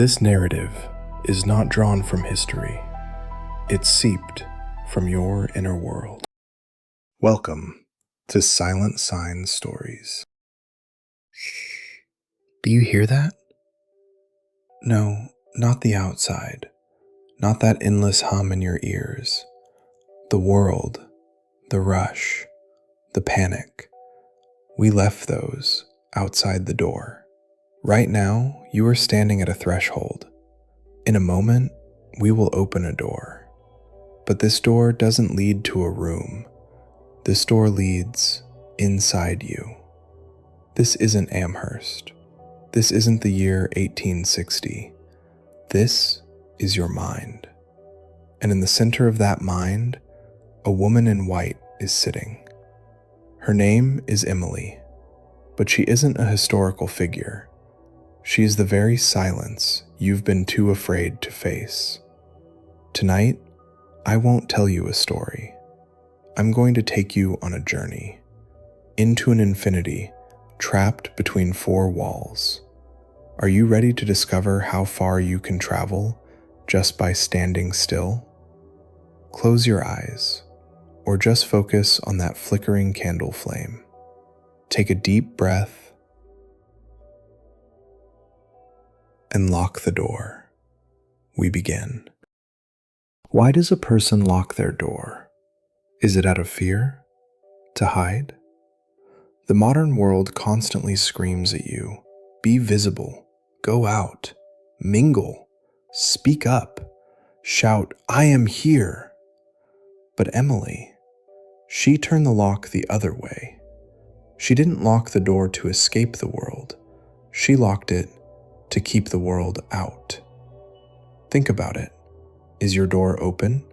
This narrative is not drawn from history. It's seeped from your inner world. Welcome to Silent Signs Stories. Shh. Do you hear that? No, not the outside. Not that endless hum in your ears. The world, the rush, the panic. We left those outside the door. Right now, you are standing at a threshold. In a moment, we will open a door. But this door doesn't lead to a room. This door leads inside you. This isn't Amherst. This isn't the year 1860. This is your mind. And in the center of that mind, a woman in white is sitting. Her name is Emily, but she isn't a historical figure. She is the very silence you've been too afraid to face. Tonight, I won't tell you a story. I'm going to take you on a journey into an infinity trapped between four walls. Are you ready to discover how far you can travel just by standing still? Close your eyes, or just focus on that flickering candle flame. Take a deep breath and lock the door. We begin. Why does a person lock their door? Is it out of fear? To hide? The modern world constantly screams at you, be visible, go out, mingle, speak up, shout, I am here. But Emily, she turned the lock the other way. She didn't lock the door to escape the world. She locked it to keep the world out. Think about it. Is your door open?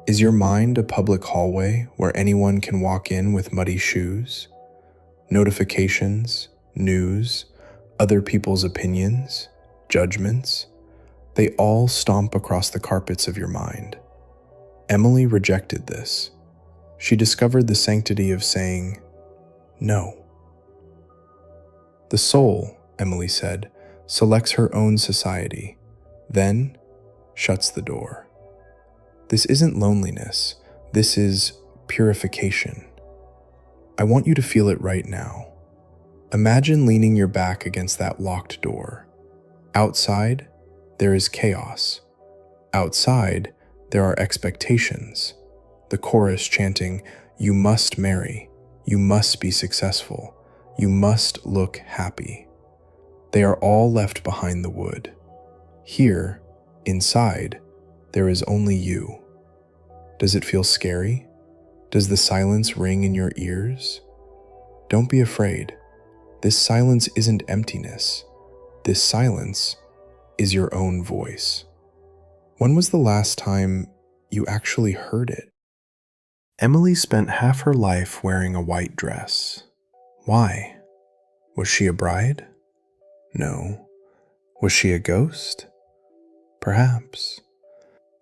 Is your mind a public hallway where anyone can walk in with muddy shoes? Notifications, news, other people's opinions, judgments, they all stomp across the carpets of your mind. Emily rejected this. She discovered the sanctity of saying, no. The soul, Emily said, selects her own society, then shuts the door. This isn't loneliness, this is purification. I want you to feel it right now. Imagine leaning your back against that locked door. Outside, there is chaos. Outside, there are expectations. The chorus chanting, you must marry, you must be successful, you must look happy. They are all left behind the wood. Here, inside, there is only you. Does it feel scary? Does the silence ring in your ears? Don't be afraid. This silence isn't emptiness. This silence is your own voice. When was the last time you actually heard it? Emily spent half her life wearing a white dress. Why? Was she a bride? No. Was she a ghost? Perhaps.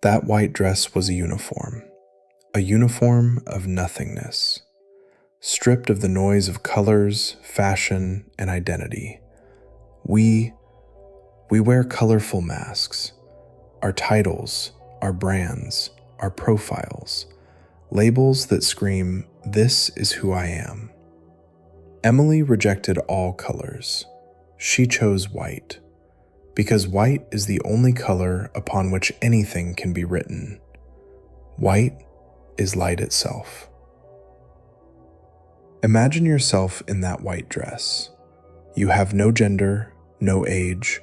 That white dress was a uniform of nothingness, stripped of the noise of colors, fashion, and identity. We wear colorful masks, our titles, our brands, our profiles, labels that scream, this is who I am. Emily rejected all colors. She chose white, because white is the only color upon which anything can be written. White is light itself. Imagine yourself in that white dress. You have no gender, no age,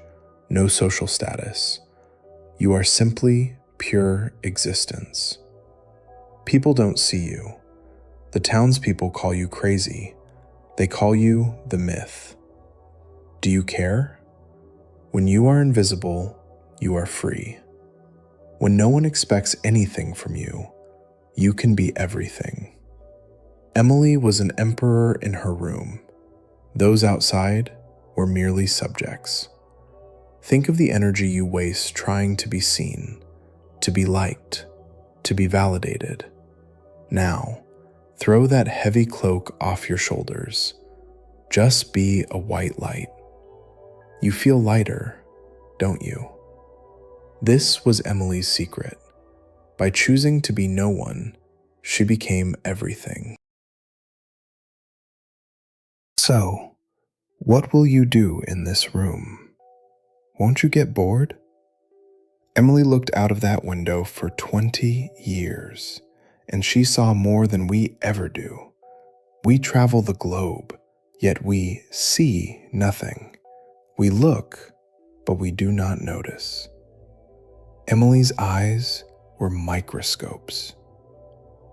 no social status. You are simply pure existence. People don't see you. The townspeople call you crazy. They call you the myth. Do you care? When you are invisible, you are free. When no one expects anything from you, you can be everything. Emily was an emperor in her room. Those outside were merely subjects. Think of the energy you waste trying to be seen, to be liked, to be validated. Now, throw that heavy cloak off your shoulders. Just be a white light. You feel lighter, don't you? This was Emily's secret. By choosing to be no one, she became everything. So, what will you do in this room? Won't you get bored? Emily looked out of that window for 20 years, and she saw more than we ever do. We travel the globe, yet we see nothing. We look, but we do not notice. Emily's eyes were microscopes.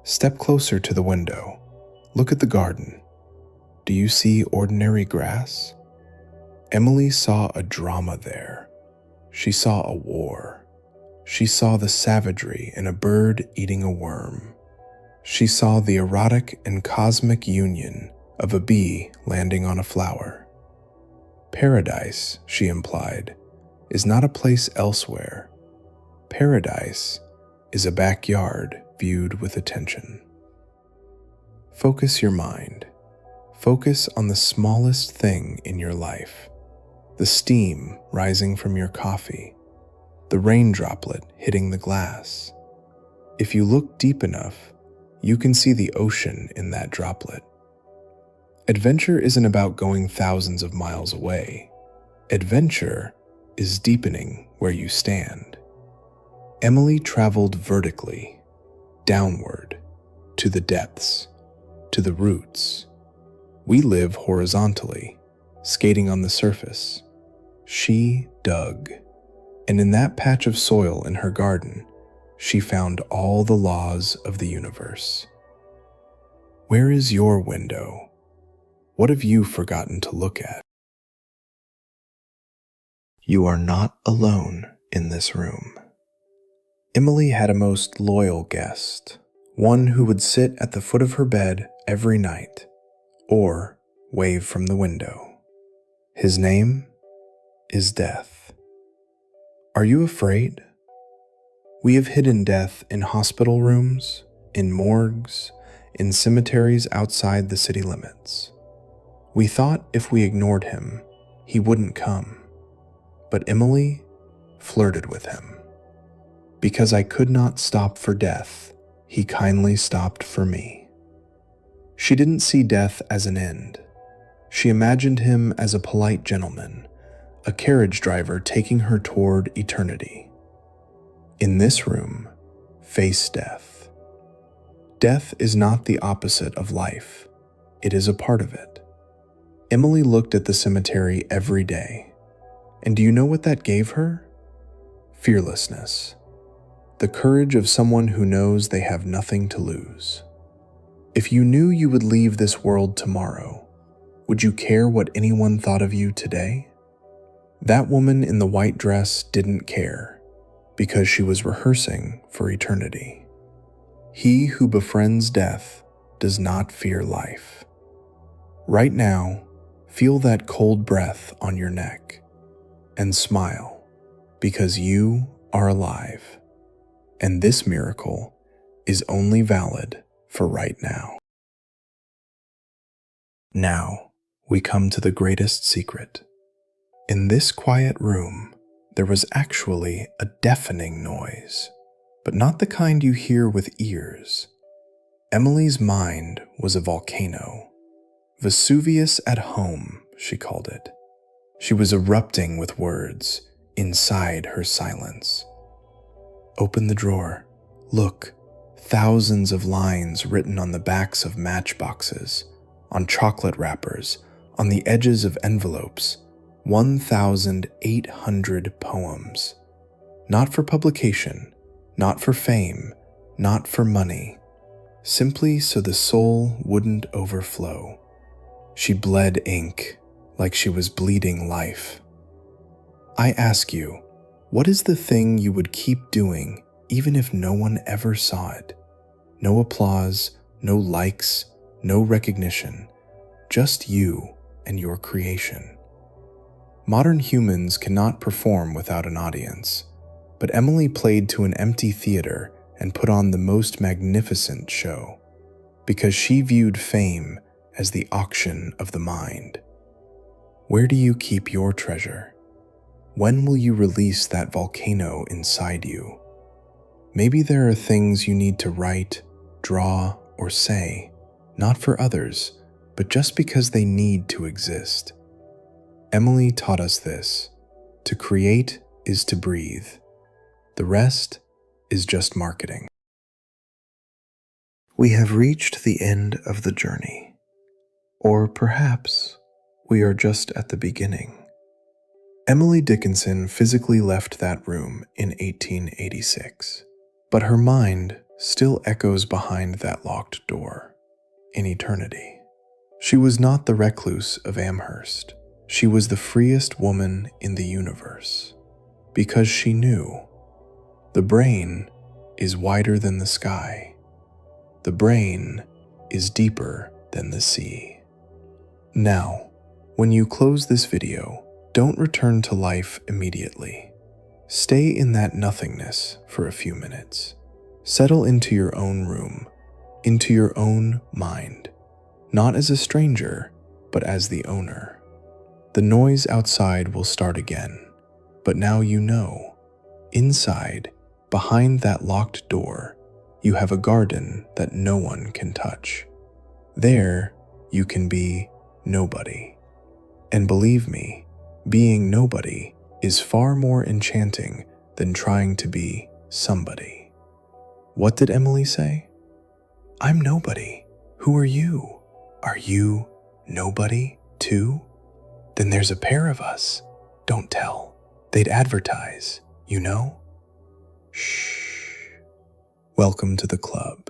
Step closer to the window. Look at the garden. Do you see ordinary grass? Emily saw a drama there. She saw a war. She saw the savagery in a bird eating a worm. She saw the erotic and cosmic union of a bee landing on a flower. Paradise, she implied, is not a place elsewhere. Paradise is a backyard viewed with attention. Focus your mind. Focus on the smallest thing in your life. The steam rising from your coffee. The rain droplet hitting the glass. If you look deep enough, you can see the ocean in that droplet. Adventure isn't about going thousands of miles away. Adventure is deepening where you stand. Emily traveled vertically, downward, to the depths, to the roots. We live horizontally, skating on the surface. She dug, and in that patch of soil in her garden, she found all the laws of the universe. Where is your window? What have you forgotten to look at? You are not alone in this room. Emily had a most loyal guest, one who would sit at the foot of her bed every night, or wave from the window. His name is Death. Are you afraid? We have hidden death in hospital rooms, in morgues, in cemeteries outside the city limits. We thought if we ignored him, he wouldn't come. But Emily flirted with him. Because I could not stop for death, he kindly stopped for me. She didn't see death as an end. She imagined him as a polite gentleman, a carriage driver taking her toward eternity. In this room, face death. Death is not the opposite of life. It is a part of it. Emily looked at the cemetery every day. And do you know what that gave her? Fearlessness. The courage of someone who knows they have nothing to lose. If you knew you would leave this world tomorrow, would you care what anyone thought of you today? That woman in the white dress didn't care, because she was rehearsing for eternity. He who befriends death does not fear life. Right now, feel that cold breath on your neck, and smile, because you are alive. And this miracle is only valid for right now. Now, we come to the greatest secret. In this quiet room, there was actually a deafening noise, but not the kind you hear with ears. Emily's mind was a volcano. Vesuvius at home, she called it. She was erupting with words inside her silence. Open the drawer. Look, thousands of lines written on the backs of matchboxes, on chocolate wrappers, on the edges of envelopes. 1,800 poems. Not for publication, not for fame, not for money. Simply so the soul wouldn't overflow. She bled ink like she was bleeding life. I ask you, what is the thing you would keep doing even if no one ever saw it? No applause, no likes, no recognition, just you and your creation. Modern humans cannot perform without an audience, but Emily played to an empty theater and put on the most magnificent show, because she viewed fame as the auction of the mind. Where do you keep your treasure? When will you release that volcano inside you? Maybe there are things you need to write, draw, or say, not for others, but just because they need to exist. Emily taught us this: to create is to breathe. The rest is just marketing. We have reached the end of the journey. Or perhaps we are just at the beginning. Emily Dickinson physically left that room in 1886, but her mind still echoes behind that locked door in eternity. She was not the recluse of Amherst. She was the freest woman in the universe, because she knew the brain is wider than the sky. The brain is deeper than the sea. Now, when you close this video, don't return to life immediately. Stay in that nothingness for a few minutes. Settle into your own room, into your own mind, not as a stranger, but as the owner. The noise outside will start again, but now you know, inside, behind that locked door, you have a garden that no one can touch. There, you can be nobody. And believe me, being nobody is far more enchanting than trying to be somebody. What did Emily say? I'm nobody. Who are you? Are you nobody too? Then there's a pair of us. Don't tell. They'd advertise, you know? Shh. Welcome to the club.